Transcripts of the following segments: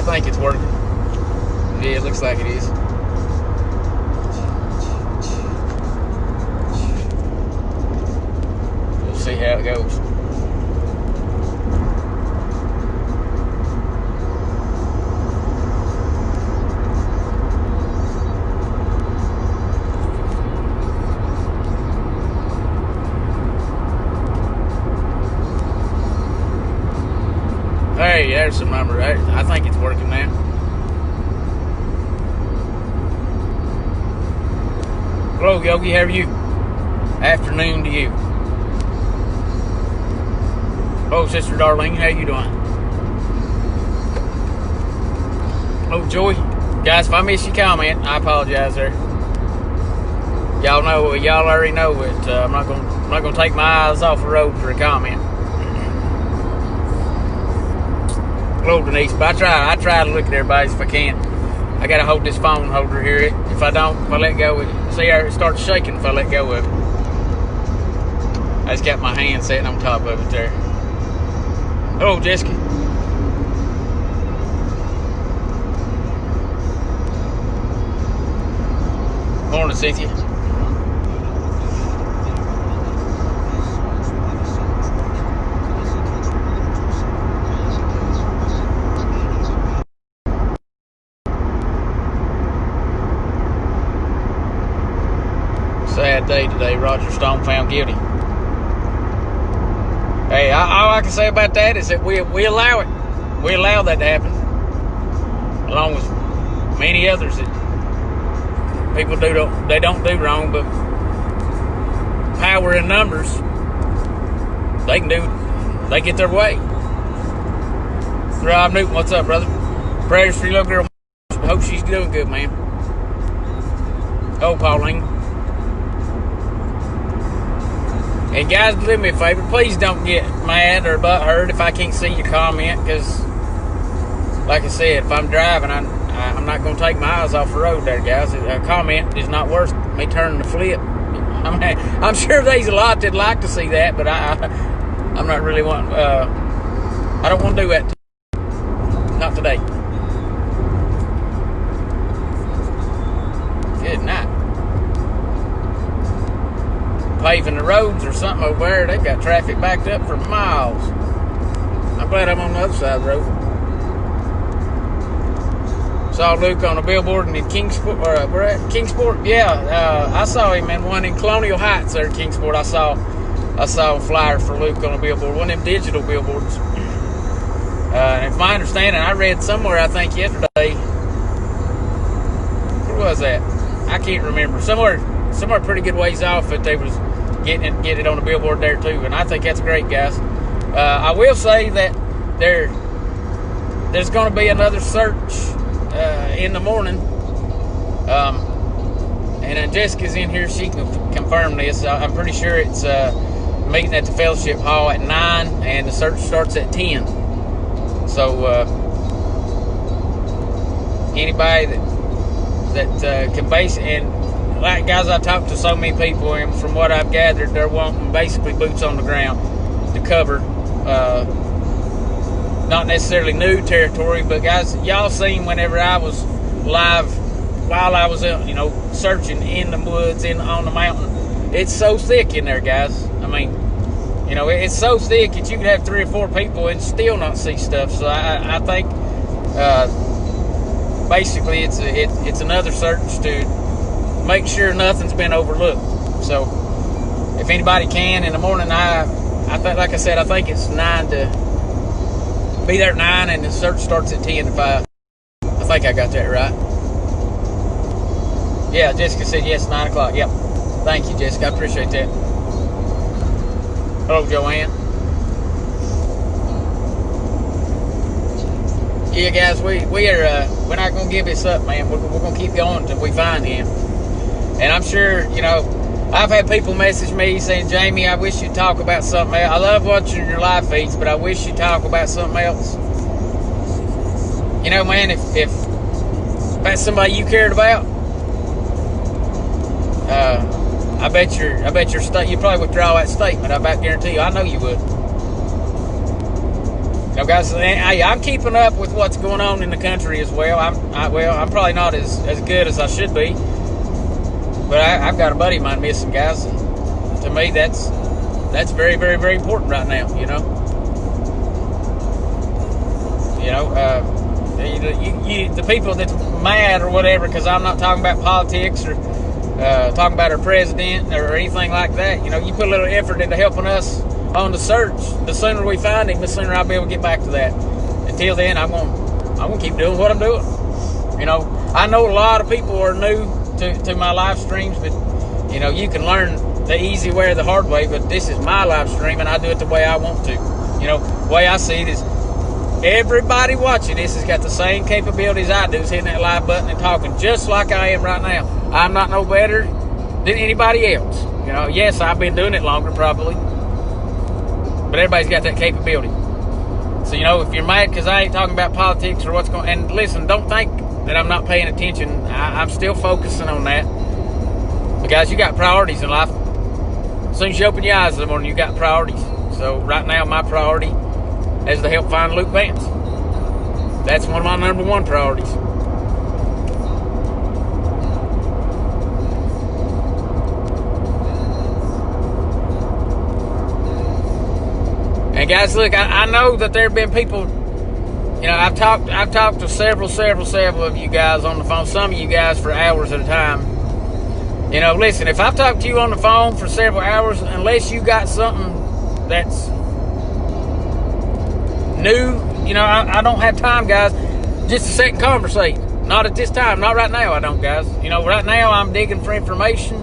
think it's working. Yeah, it looks like it is. We'll see how it goes. Hey, there's some number. I think it's working now. Hello, Yogi. How are you? Afternoon to you. Oh, Sister Darlene, how you doing? Oh, Joy. Guys, if I miss your comment, I apologize there. Y'all already know it. I'm not gonna take my eyes off the road for a comment. Hello, Denise. But I try to look at everybody if I can. I gotta hold this phone holder here. If I let go of it, see how it starts shaking if I let go of it. I just got my hand sitting on top of it there. Hello, Jessica. Morning, Cynthia. Sad day today. Roger Stone found guilty. Hey, all I can say about that is that we allow it. We allow that to happen, along with many others that people don't do wrong, but power in numbers, they get their way. Rob Newton, what's up, brother? Prayers for your little girl. Hope she's doing good, man. Oh, Pauline. And guys, do me a favor, please don't get mad or butthurt if I can't see your comment, because, like I said, if I'm driving, I'm not going to take my eyes off the road there, guys. A comment is not worth me turning the flip. I mean, I'm sure there's a lot that'd like to see that, but I'm not really wanting. I don't want to do that. Not today. Good night. Paving the roads or something over there. They've got traffic backed up for miles. I'm glad I'm on the other side of the road. Saw Luke on a billboard in Kingsport. We're at Kingsport. Yeah, I saw him in one in Colonial Heights there in Kingsport. I saw a flyer for Luke on a billboard, one of them digital billboards. And from my understanding, I read somewhere, I think yesterday. Where was that? I can't remember. Somewhere pretty good ways off that they was getting it on the billboard there too, and I think that's great, guys. I will say that there's going to be another search in the morning, and Jessica's in here. She can confirm this. I'm pretty sure it's meeting at the Fellowship Hall at 9, and the search starts at 10. So anybody that can base, and like guys, I talked to so many people, and from what I've gathered, they're wanting basically boots on the ground to cover not necessarily new territory, but guys, y'all seen whenever I was live while I was searching in the woods on the mountain, it's so thick in there, guys. I mean, it's so thick that you could have 3 or 4 people and still not see stuff. So I think basically it's another search to make sure nothing's been overlooked. So if anybody can in the morning, I think, like I said, I think it's 9 to be there at 9, and the search starts at 10 to 5. I think I got that right. Yeah, Jessica said yes, 9 o'clock. Yep. Thank you, Jessica. I appreciate that. Hello, Joanne. Yeah, guys, we're not gonna give this up, man. We're gonna keep going until we find him. And I'm sure, I've had people message me saying, Jamie, I wish you'd talk about something else. I love watching your live feeds, but I wish you'd talk about something else. Man, if that's somebody you cared about, I bet you probably withdraw that statement. I about guarantee you. I know you would. Guys, hey, I'm keeping up with what's going on in the country as well. I'm probably not as good as I should be, but I've got a buddy of mine missing, guys. And to me, that's very, very, very important right now. The people that's mad or whatever because I'm not talking about politics or talking about our president or anything like that. You put a little effort into helping us on the search. The sooner we find him, the sooner I'll be able to get back to that. Until then, I'm gonna keep doing what I'm doing. I know a lot of people are new to my live streams, but you can learn the easy way or the hard way. But this is my live stream, and I do it the way I want to. The way I see it is everybody watching this has got the same capabilities I do, is hitting that live button and talking just like I am right now. I'm not no better than anybody else. Yes, I've been doing it longer probably, but everybody's got that capability. So, if you're mad because I ain't talking about politics or what's going on, and listen, don't think that I'm not paying attention. I'm still focusing on that. But guys, you got priorities in life. As soon as you open your eyes in the morning, you got priorities. So right now, my priority is to help find Luke Vance. That's one of my number one priorities. And guys, look, I know that there have been people, I've talked to several of you guys on the phone, some of you guys for hours at a time. Listen, if I've talked to you on the phone for several hours, unless you got something that's new, I don't have time, guys, just to sit and conversate. Not at this time, not right now, I don't, guys. Right now I'm digging for information.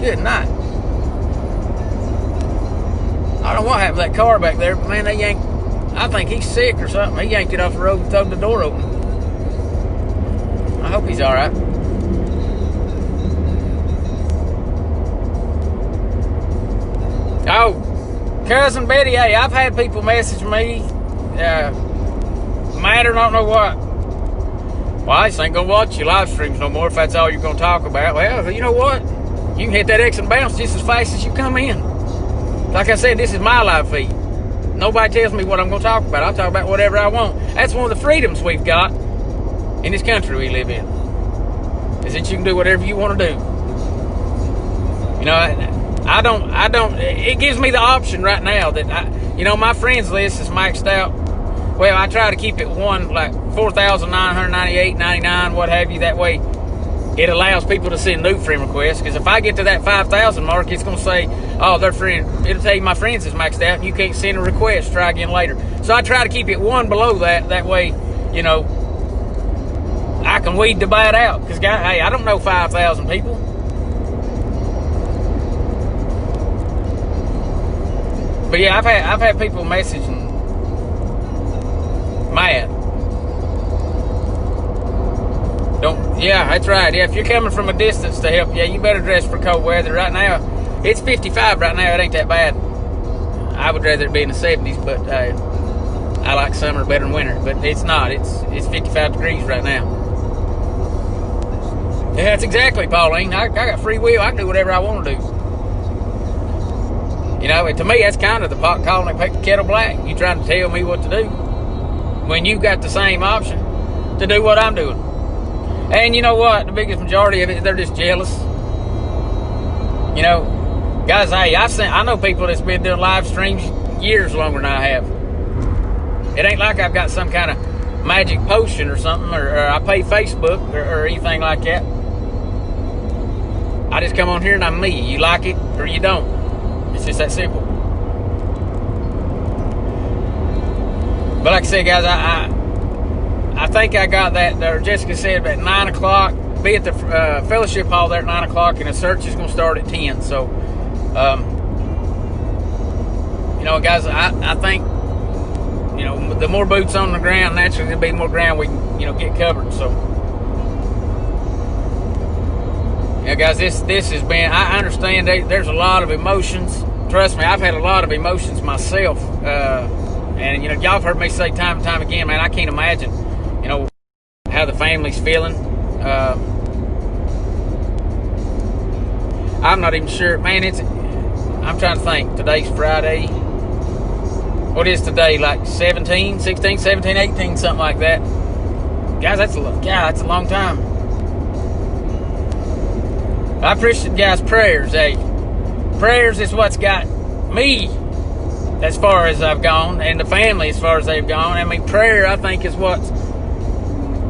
Good night. I don't know what happened to that car back there, but man, I think he's sick or something. He yanked it off the road and threw the door open. I hope he's all right. Oh, Cousin Betty, hey, I've had people message me, mad or not know what. Well, I just ain't gonna watch your live streams no more if that's all you're gonna talk about. Well, you know what? You can hit that X and bounce just as fast as you come in. Like I said, this is my live feed. Nobody tells me what I'm going to talk about. I'll talk about whatever I want. That's one of the freedoms we've got in this country we live in, is that you can do whatever you want to do. I don't, it gives me the option right now that, my friends list is maxed out. Well, I try to keep it one, like 4,998.99, what have you. That way it allows people to send new friend requests, because if I get to that 5,000 mark, it's going to say, oh, it'll tell you my friends is maxed out and you can't send a request, try again later. So I try to keep it one below that way, I can weed the bad out, because hey, I don't know 5,000 people. But yeah, I've had people messaging mad. Yeah, that's right. Yeah, if you're coming from a distance to help, yeah, you better dress for cold weather. Right now, it's 55 right now. It ain't that bad. I would rather it be in the 70s, but I like summer better than winter. But it's not. It's 55 degrees right now. Yeah, that's exactly, Pauline. I got free will. I can do whatever I want to do. To me, that's kind of the pot calling the kettle black. You trying to tell me what to do when you've got the same option to do what I'm doing. And you know what? The biggest majority of it, they're just jealous. Guys, hey, I know people that's been doing live streams years longer than I have. It ain't like I've got some kind of magic potion or something, or I pay Facebook or anything like that. I just come on here and I'm me. You like it or you don't. It's just that simple. But like I said, guys, I think I got that, or Jessica said, at 9 o'clock, be at the fellowship hall there at 9 o'clock, and the search is going to start at 10. So, guys, I think, the more boots on the ground, naturally there'll be more ground we can, get covered. So, yeah, guys, this has been, I understand there's a lot of emotions. Trust me, I've had a lot of emotions myself. And, y'all have heard me say time and time again, man, I can't imagine, how the family's feeling. I'm not even sure, man. I'm trying to think. Today's Friday. what is today, like 17, 16, 17, 18, something like that. Guys, that's a long time. I appreciate guys' prayers. Hey, prayers is what's got me as far as I've gone, and the family as far as they've gone. I mean, prayer, I think, is what's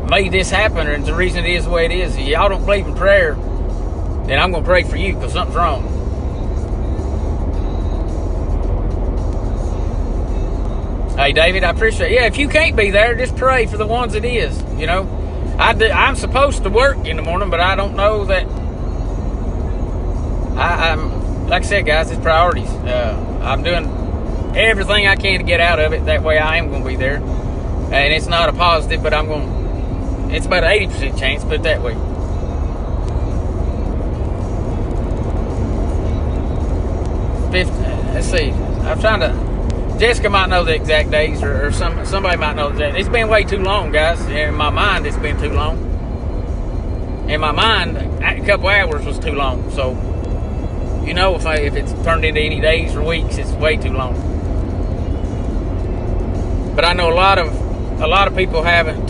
made this happen, and the reason it is the way it is. If y'all don't believe in prayer, then I'm going to pray for you, because something's wrong. Hey, David, I appreciate it. Yeah, if you can't be there, just pray for the ones it is, you know. I'm supposed to work in the morning, but I don't know that. I'm like I said, guys, it's priorities. I'm doing everything I can to get out of it. That way I am going to be there. And it's not a positive, but it's about an 80% chance, put it that way. Let's see. I'm trying to. Jessica might know the exact days, or somebody might know the exact. It's been way too long, guys. In my mind, it's been too long. In my mind, a couple hours was too long. So, you know, if it's turned into any days or weeks, it's way too long. But I know a lot of people haven't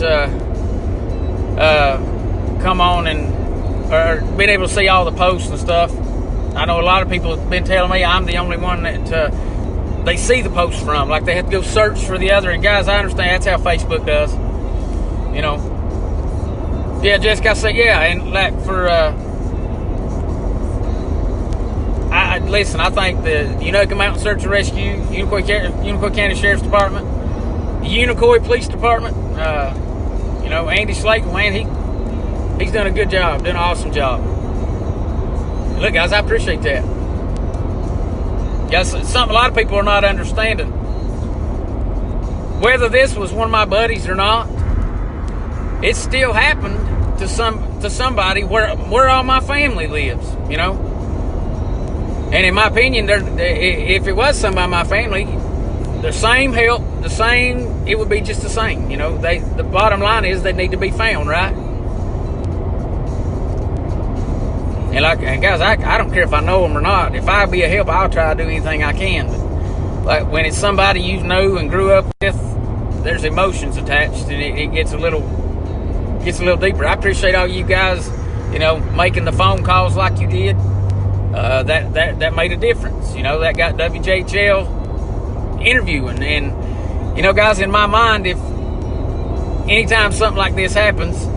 come on or been able to see all the posts and stuff. I know a lot of people have been telling me I'm the only one that they see the posts from. Like, they have to go search for the other. And guys, I understand that's how Facebook does. You know. Yeah, Jessica, I said, yeah, and like for listen, I think the Unoka Mountain Search and Rescue, Unicoi County Sheriff's Department, the Unicoi Police Department, Andy Slate, man, he's done a good job, done an awesome job. Look, guys, I appreciate that. Yes, something a lot of people are not understanding. Whether this was one of my buddies or not, it still happened to somebody where all my family lives, you know. And in my opinion, if it was somebody in my family, the same help, it would be just the same, you know. The bottom line is they need to be found, right? And guys, I don't care if I know them or not. If I be a help, I'll try to do anything I can. But like when it's somebody you know and grew up with, there's emotions attached, and it gets a little deeper. I appreciate all you guys, making the phone calls like you did. That made a difference. That got WJHL interviewing, and guys, in my mind, if anytime something like this happens,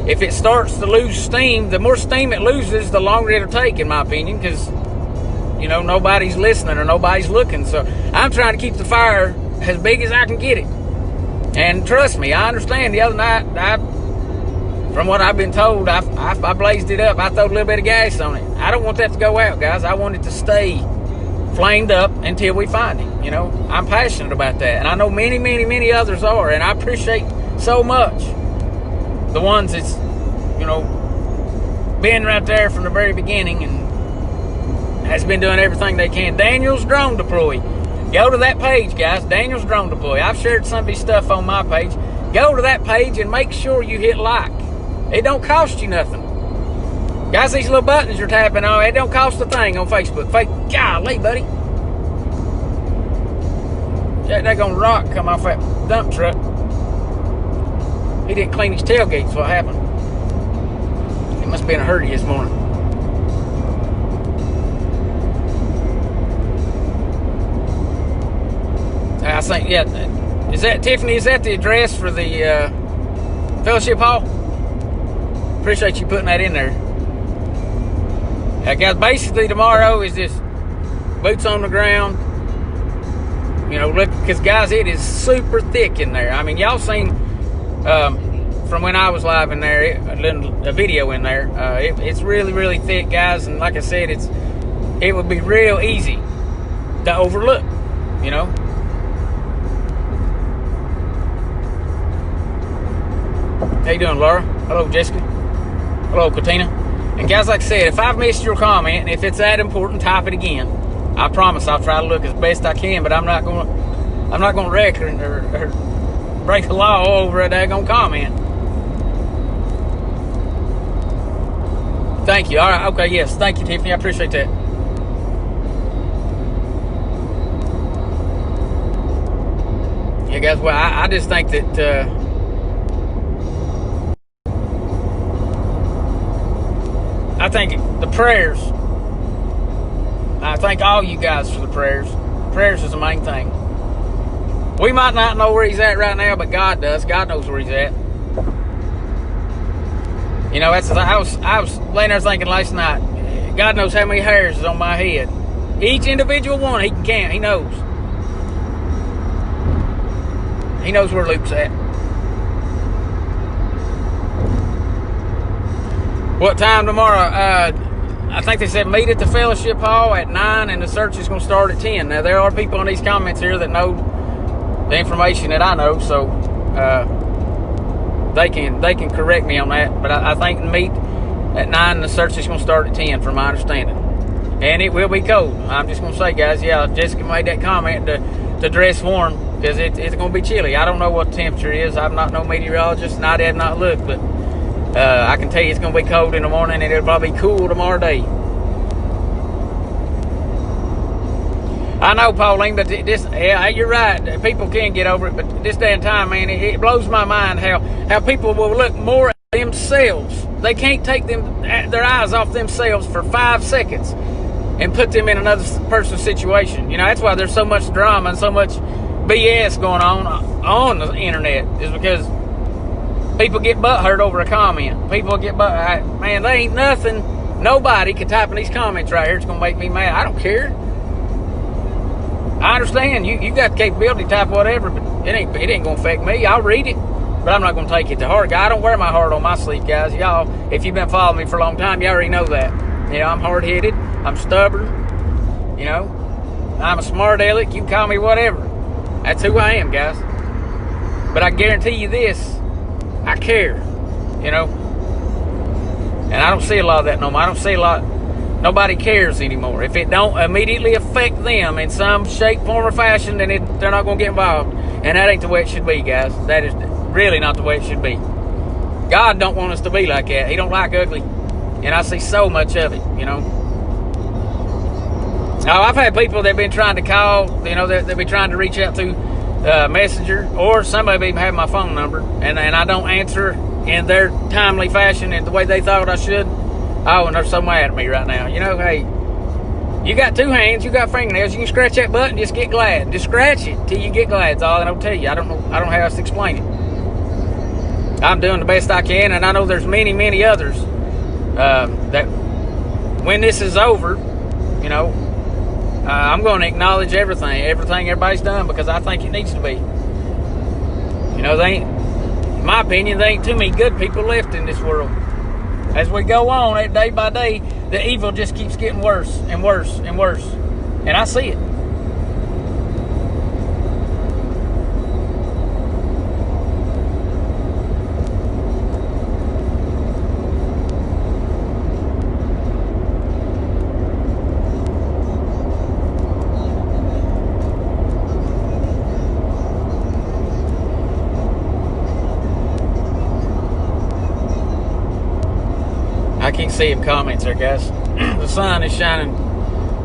if it starts to lose steam, the more steam it loses, the longer it'll take, in my opinion, because, nobody's listening or nobody's looking. So I'm trying to keep the fire as big as I can get it. And trust me, I understand. The other night, from what I've been told, I blazed it up. I threw a little bit of gas on it. I don't want that to go out, guys. I want it to stay flamed up until we find it. I'm passionate about that. And I know many, many, many others are. And I appreciate so much the ones that's, been right there from the very beginning and has been doing everything they can. Daniel's Drone Deploy. Go to that page, guys. Daniel's Drone Deploy. I've shared some of his stuff on my page. Go to that page and make sure you hit like. It don't cost you nothing. Guys, these little buttons you're tapping on, it don't cost a thing on Facebook. Golly, buddy. That gonna rock come off that dump truck. He didn't clean his tailgates. What happened? He must be in a hurry this morning. I think, yeah. Is that, Tiffany, is that the address for the fellowship hall? Appreciate you putting that in there. Guys, basically tomorrow is just boots on the ground. Look, because guys, it is super thick in there. I mean, y'all seen from when I was live in there, a video in there. It's really, really thick, guys. And like I said, it would be real easy to overlook. How you doing, Laura? Hello, Jessica. Hello, Katina. And guys, like I said, if I've missed your comment, and if it's that important, type it again. I promise I'll try to look as best I can, but I'm not gonna wreck or break the law over a daggone comment. Thank you. All right. Okay. Yes. Thank you, Tiffany. I appreciate that. Yeah, guys. Well, I just think that I think the prayers. I thank all you guys for the prayers. Prayers is the main thing. We might not know where he's at right now, but God does. God knows where he's at. You know, I was laying there thinking last night, God knows how many hairs is on my head. Each individual one, he can count. He knows. He knows where Luke's at. What time tomorrow? I think they said meet at the fellowship hall at 9 and the search is going to start at 10. Now, there are people in these comments here that know the information that I know, so they can correct me on that. But I think meet at 9 and the search is going to start at 10 from my understanding. And it will be cold. I'm just going to say, guys, yeah, Jessica made that comment to dress warm because it's going to be chilly. I don't know what the temperature is. I'm not no meteorologist and I have not looked, but I can tell you it's going to be cold in the morning and it'll probably be cool tomorrow day. I know, Pauline, but yeah, you're right. People can get over it, but this day and time, man, it blows my mind how people will look more at themselves. They can't take their eyes off themselves for 5 seconds and put them in another person's situation. You know, that's why there's so much drama and so much BS going on the internet, is because people get butthurt over a comment. People get man, there ain't nothing. Nobody can type in these comments right here. It's gonna make me mad. I don't care. I understand you got the capability to type whatever, but it ain't gonna affect me. I'll read it, but I'm not gonna take it to heart. I don't wear my heart on my sleeve, guys. Y'all, if you've been following me for a long time, you already know that. You know, I'm hard-headed. I'm stubborn. You know, I'm a smart aleck. You can call me whatever. That's who I am, guys. But I guarantee you this. I care, you know, and I don't see a lot of that no more. I don't see a lot. Nobody cares anymore. If it don't immediately affect them in some shape, form, or fashion, then they're not going to get involved. And that ain't the way it should be, guys. That is really not the way it should be. God don't want us to be like that. He don't like ugly, and I see so much of it, you know. Now, I've had people that've been trying to call, you know, they've been trying to reach out to Messenger, or some of them even have my phone number, and I don't answer in their timely fashion and the way they thought I should. Oh, and they're so mad at me right now. You know, hey, you got 2 hands, you got fingernails, you can scratch that button, just get glad. Just scratch it till you get glad. That's all I'll tell you. I don't know how else to explain it. I'm doing the best I can, and I know there's many, many others that when this is over, you know, I'm going to acknowledge everything everybody's done, because I think it needs to be. You know, in my opinion, there ain't too many good people left in this world. As we go on, day by day, the evil just keeps getting worse and worse and worse. And I see it. I can't see him comments there, guys. The sun is shining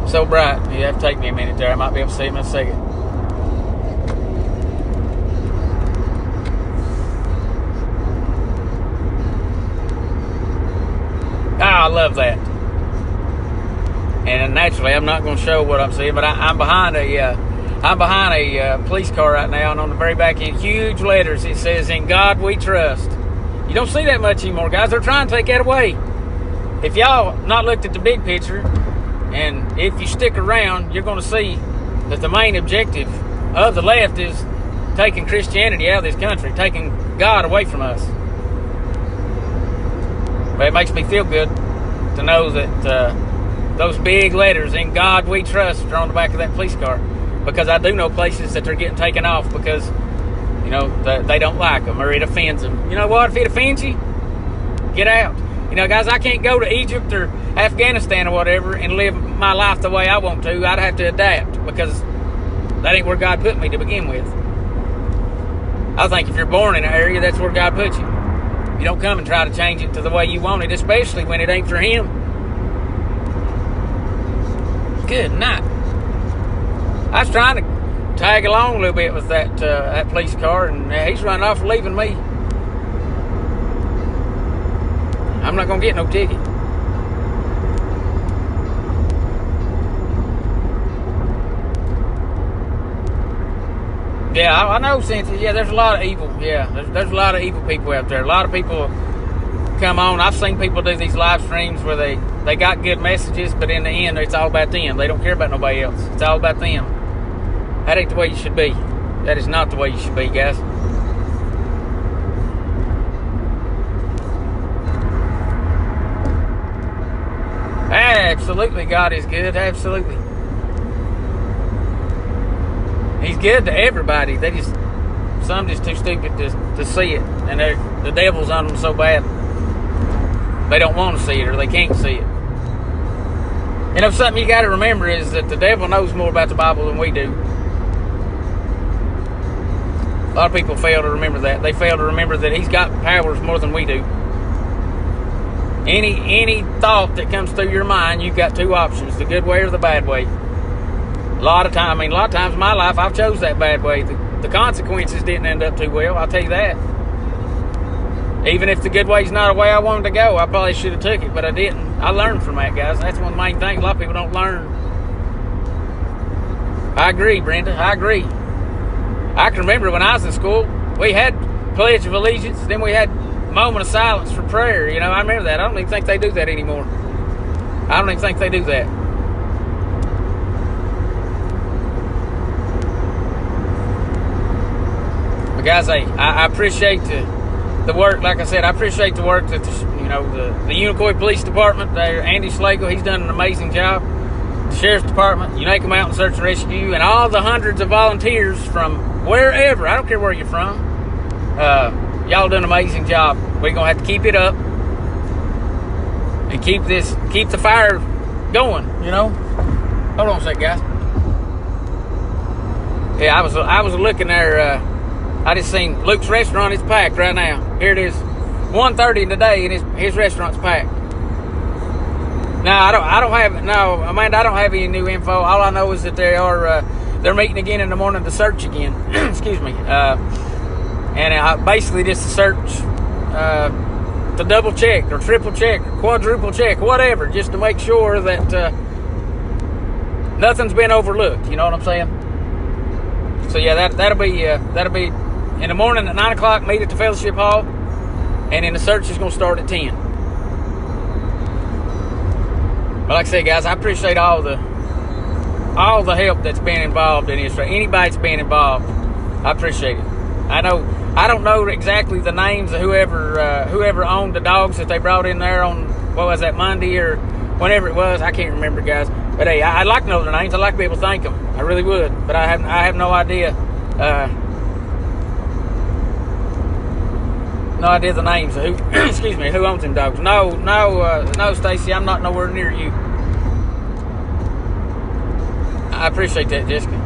so bright. You have to take me a minute there. I might be able to see him in a second. I love that. And naturally, I'm not going to show what I'm seeing, but I'm behind a police car right now, and on the very back end, huge letters, it says, "In God We Trust." You don't see that much anymore, guys. They're trying to take that away. If y'all not looked at the big picture, and if you stick around, you're going to see that the main objective of the left is taking Christianity out of this country, taking God away from us. But it makes me feel good to know that those big letters, "In God We Trust," are on the back of that police car, because I do know places that they're getting taken off because, you know, they don't like them or it offends them. You know what? If it offends you, get out. You know, guys, I can't go to Egypt or Afghanistan or whatever and live my life the way I want to. I'd have to adapt, because that ain't where God put me to begin with. I think if you're born in an area, that's where God put you. You don't come and try to change it to the way you want it, especially when it ain't for Him. Good night. I was trying to tag along a little bit with that police car, and he's running off leaving me. I'm not gonna get no ticket. Yeah, I know, Cynthia. Yeah, there's a lot of evil. Yeah, there's a lot of evil people out there. A lot of people come on. I've seen people do these live streams where they got good messages, but in the end, it's all about them. They don't care about nobody else. It's all about them. That ain't the way you should be. That is not the way you should be, guys. Absolutely, God is good. Absolutely. He's good to everybody. Some just too stupid to see it. And the devil's on them so bad. They don't want to see it, or they can't see it. You know, something you got to remember is that the devil knows more about the Bible than we do. A lot of people fail to remember that. They fail to remember that he's got powers more than we do. Any thought that comes through your mind, you've got two options: the good way or the bad way. A lot of times in my life, I've chose that bad way. The consequences didn't end up too well, I'll tell you that. Even if the good way's not a way I wanted to go, I probably should have took it, but I didn't. I learned from that, guys. That's one of the main things. A lot of people don't learn. I agree, Brenda. I agree. I can remember when I was in school, we had Pledge of Allegiance, then we had moment of silence for prayer. You know, I remember that. I don't even think they do that anymore. I don't even think they do that. But guys, hey, I appreciate the work. Like I said, I appreciate the work that the Unicoi Police Department, there, Andy Slagle, he's done an amazing job. The Sheriff's Department, Unaka Mountain Search and Rescue, and all the hundreds of volunteers from wherever. I don't care where you're from. Y'all done an amazing job. We're gonna have to keep it up and keep the fire going. You know. Hold on a second, guys. Yeah, I was looking there. I just seen Luke's restaurant is packed right now. Here it is, 1:30 today, and his restaurant's packed. Now Amanda, I don't have any new info. All I know is that they're meeting again in the morning to search again. Excuse me. And basically just to search, to double check or triple check or quadruple check, whatever, just to make sure that nothing's been overlooked. You know what I'm saying? So yeah, that'll be in the morning at 9 o'clock. Meet at the Fellowship Hall, and then the search is going to start at 10. But like I said, guys, I appreciate all the help that's been involved in this. Anybody that's been involved, I appreciate it. I don't know exactly the names of whoever owned the dogs that they brought in there on, what was that, Monday or whenever it was. I can't remember, guys. But hey, I'd like to know their names. I'd like to be able to thank them. I really would. But I have no idea. No idea the names of who. Excuse me, who owns them dogs? No, Stacy. I'm not nowhere near you. I appreciate that, Jessica.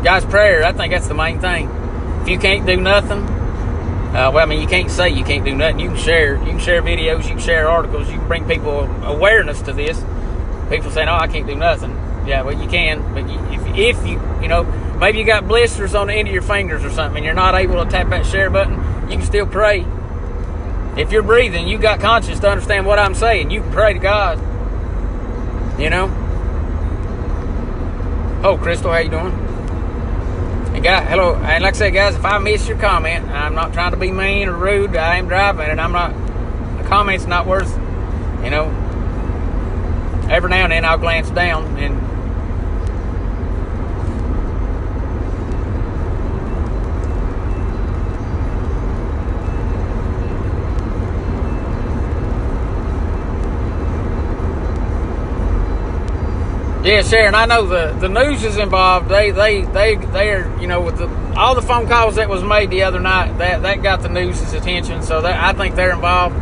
Guys, prayer. I think that's the main thing. If you can't do nothing, you can't say you can't do nothing. You can share videos, you can share articles, you can bring people awareness to this. People saying, "Oh, I can't do nothing." Yeah, well, you can, but if you maybe you got blisters on the end of your fingers or something, and you're not able to tap that share button, you can still pray. If you're breathing, you got conscience to understand what I'm saying. You can pray to God. You know. Oh, Crystal, how you doing? And hello, and like I said, guys, if I miss your comment, I'm not trying to be mean or rude. I am driving, and the comment's not worth, every now and then I'll glance down, and yeah, Sharon, I know the news is involved. They are, with all the phone calls that was made the other night, that got the news's attention. So I think they're involved.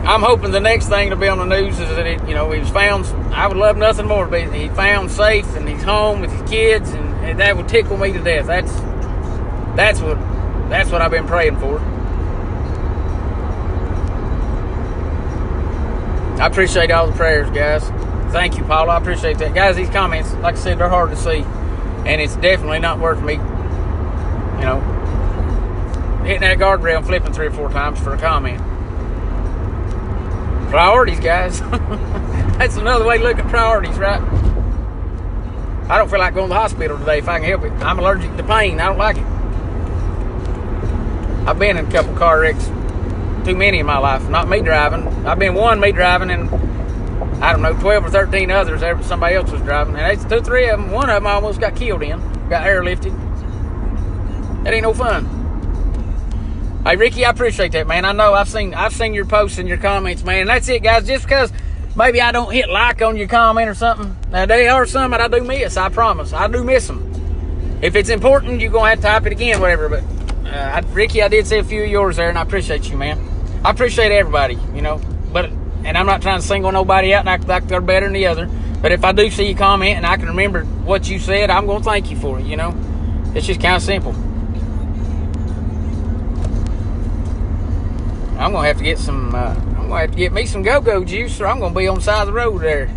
I'm hoping the next thing to be on the news is that he was found. I would love nothing more, but he found safe and he's home with his kids, and that would tickle me to death. That's what I've been praying for. I appreciate all the prayers, guys. Thank you, Paula. I appreciate that. Guys, these comments, like I said, they're hard to see. and it's definitely not worth me, hitting that guardrail and flipping 3 or 4 times for a comment. Priorities, guys. That's another way to look at priorities, right? I don't feel like going to the hospital today if I can help it. I'm allergic to pain. I don't like it. I've been in a couple car wrecks, too many in my life. Not me driving. I've been me driving, and I don't know, 12 or 13 others. Somebody else was driving, and it's 2 or 3 of them. One of them I almost got killed in. Got airlifted. That ain't no fun. Hey, Ricky, I appreciate that, man. I know I've seen your posts and your comments, man. And that's it, guys. Just because maybe I don't hit like on your comment or something. Now, there are some that I do miss, I promise. I do miss them. If it's important, you're going to have to type it again, whatever. But, Ricky, I did see a few of yours there, and I appreciate you, man. I appreciate everybody, But, and I'm not trying to single nobody out and act like they're better than the other. But if I do see you comment and I can remember what you said, I'm going to thank you for it, It's just kind of simple. I'm gonna have to get some. I'm gonna have to get me some go-go juice, or I'm gonna be on the side of the road there.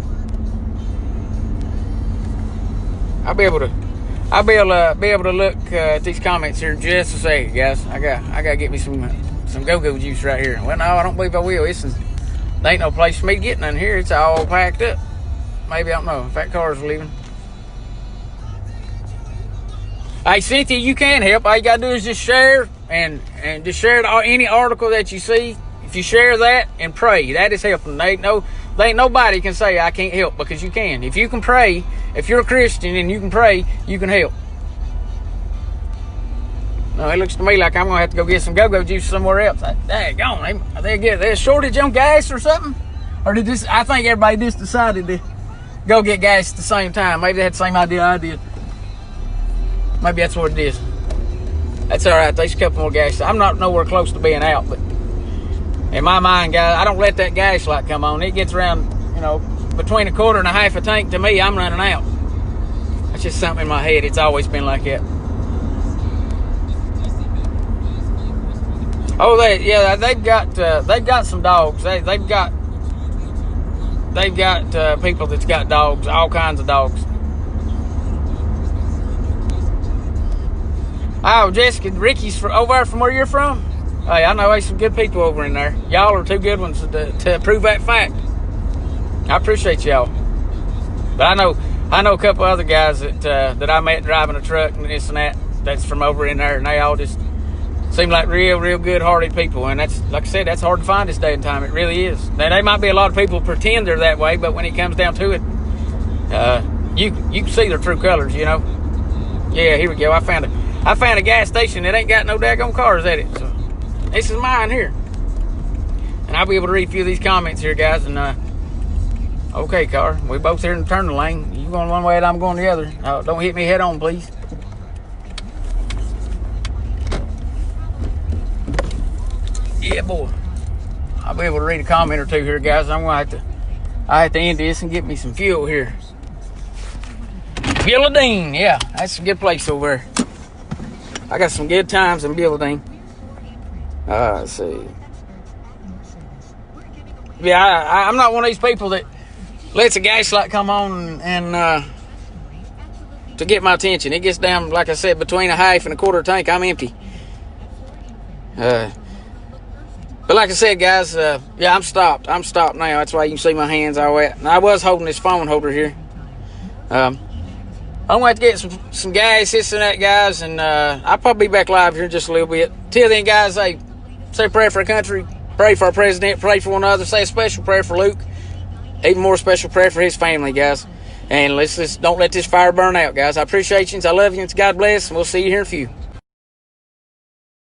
I'll be able to look at these comments here in just a second, guys. I gotta get me some go-go juice right here. Well, no, I don't believe I will. There ain't no place for me to get none here. It's all packed up. Maybe, I don't know if that car's leaving. Hey, Cynthia, you can help. All you gotta do is just share and just share any article that you see. If you share that and pray, that is helping. There ain't nobody can say I can't help, because you can. If you can pray, if you're a Christian and you can pray, you can help. No, it looks to me like I'm gonna have to go get some go-go juice somewhere else. Daggone, there's a shortage on gas or something? Or I think everybody just decided to go get gas at the same time. Maybe they had the same idea I did. Maybe that's what it is. That's all right. There's a couple more gas. I'm not nowhere close to being out, but in my mind, guys, I don't let that gas light come on. It gets around, between 1/4 and 1/2 a tank. To me, I'm running out. That's just something in my head. It's always been like that. Oh, they've got some dogs. They've got people that's got dogs, all kinds of dogs. Oh, Jessica, Ricky's over there from where you're from? Hey, I know there's some good people over in there. Y'all are 2 good ones to prove that fact. I appreciate y'all. But I know a couple other guys that I met driving a truck and this and that's from over in there, and they all just seem like real good-hearted people. And that's, like I said, that's hard to find this day and time. It really is. Now, there might be a lot of people pretend they're that way, but when it comes down to it, you can see their true colors, Yeah, here we go. I found a gas station that ain't got no daggone cars at it. So this is mine here. And I'll be able to read a few of these comments here, guys. And okay, car, we both here in the turning lane. You going one way and I'm going the other. Don't hit me head on, please. Yeah, boy. I'll be able to read a comment or two here, guys. I have to end this and get me some fuel here. Billadine, yeah, that's a good place over there. I got some good times in Billadine. Let's see. Yeah, I'm not one of these people that lets a gas light come on and to get my attention. It gets down, like I said, between 1/2 and 1/4 tank, I'm empty. But like I said, guys, yeah, I'm stopped. I'm stopped now. That's why you can see my hands all wet. And I was holding this phone holder here. I'm going to have to get some gas, this and that, guys, and I'll probably be back live here in just a little bit. Till then, guys, say a prayer for our country, pray for our president, pray for one another, say a special prayer for Luke, even more special prayer for his family, guys. And let's don't let this fire burn out, guys. I appreciate you. I love you. God bless, and we'll see you here in a few.